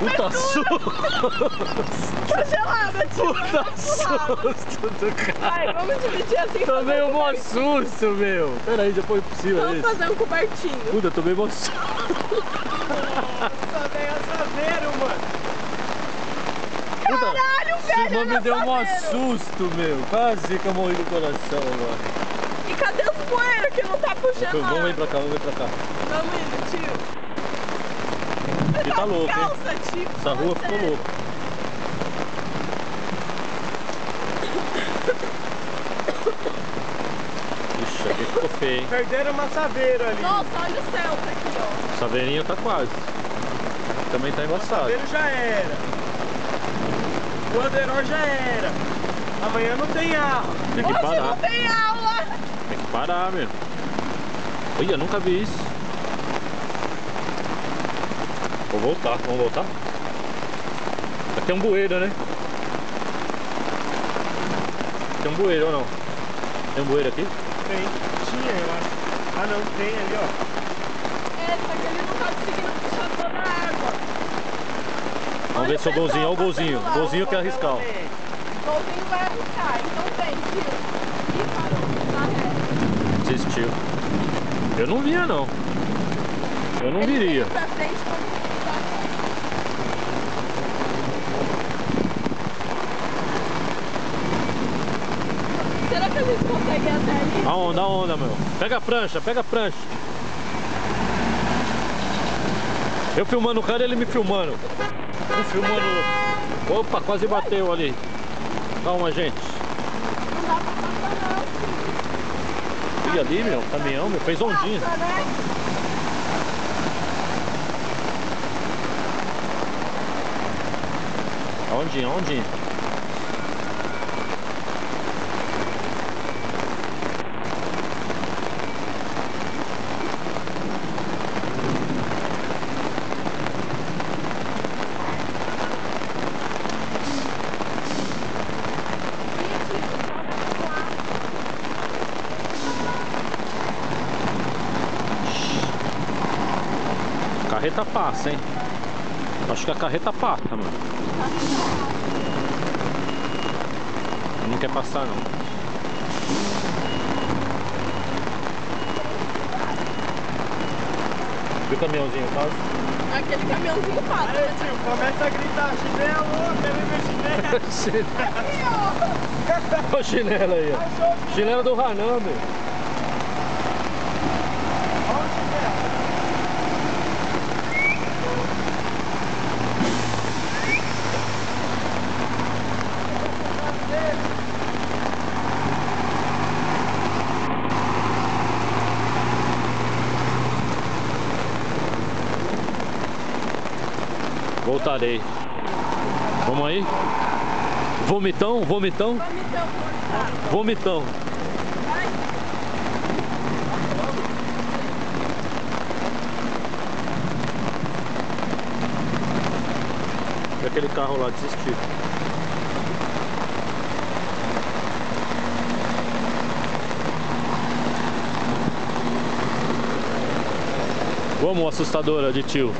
Puta susto! Tá gelada, tio. Puta susto do cara! Vai, vamos dividir assim. Tomei um mó susto, meu! Pera aí, já foi possível Vamos isso. fazer um cobertinho. Puta, tomei mó susto. Também assaveiro, mano. Puta, Caralho, velho, Simão me deu um mó assaveiro. susto, meu! Quase que eu morri do coração agora. E cadê os bueiros que não tá puxando Vamos água? vir pra cá, vamos vir pra cá. Vamos indo, tio. Aqui tá louco, hein? Calça, tio. Essa rua ficou louca. Ixi, aqui ficou feio, hein? Perderam uma assaveiro ali. Nossa, olha o céu aqui, ó. Essa veirinha tá quase. Também tá embaçado. Assaveiro já era. O Anderó já era. Amanhã não tem aula. Tem que Hoje parar. não tem aula. Tem que parar, meu. Olha, nunca vi isso. Vou voltar, vamos voltar? Aqui é um bueiro, né? Tem um bueiro ou não? Tem um bueiro aqui? Tem. Tinha, eu acho. Ah, não, tem ali, ó. É, só que ele não tá conseguindo puxar toda a água. Vamos ver se o golzinho, olha o golzinho. O golzinho quer arriscar, ó. O golzinho vai arriscar, então vem, tio. Ih, parou, tá reto. Desistiu. Eu não vinha, não. Eu não viria. Ele pra frente quando tá reto. Será que a gente consegue ir até ali? A onda, meu. Pega a prancha, pega a prancha. Eu filmando o cara e ele me filmando. Um filmando. Opa, quase bateu ali. Calma, gente. Não dá pra passar não, filho. E ali, meu, caminhão, meu, fez ondinha. Passa, né? Ondinha, ondinha. Carreta passa, hein? Acho que a carreta passa, mano. Não quer passar, não. Viu o caminhãozinho, quase? Aquele caminhãozinho passa. Aí, tio, começa a gritar, chinelo, quer ver meu chinelo? Aqui, ó. Olha o chinelo aí, ó. Chinelo do Hanan, meu. Olha o chinelo. Voltarei. Vamos aí? Vomitão, vomitão, Vai me ter um cortado. vomitão. Vai. E aquele carro lá desistiu. Vamos, assustadora de tio.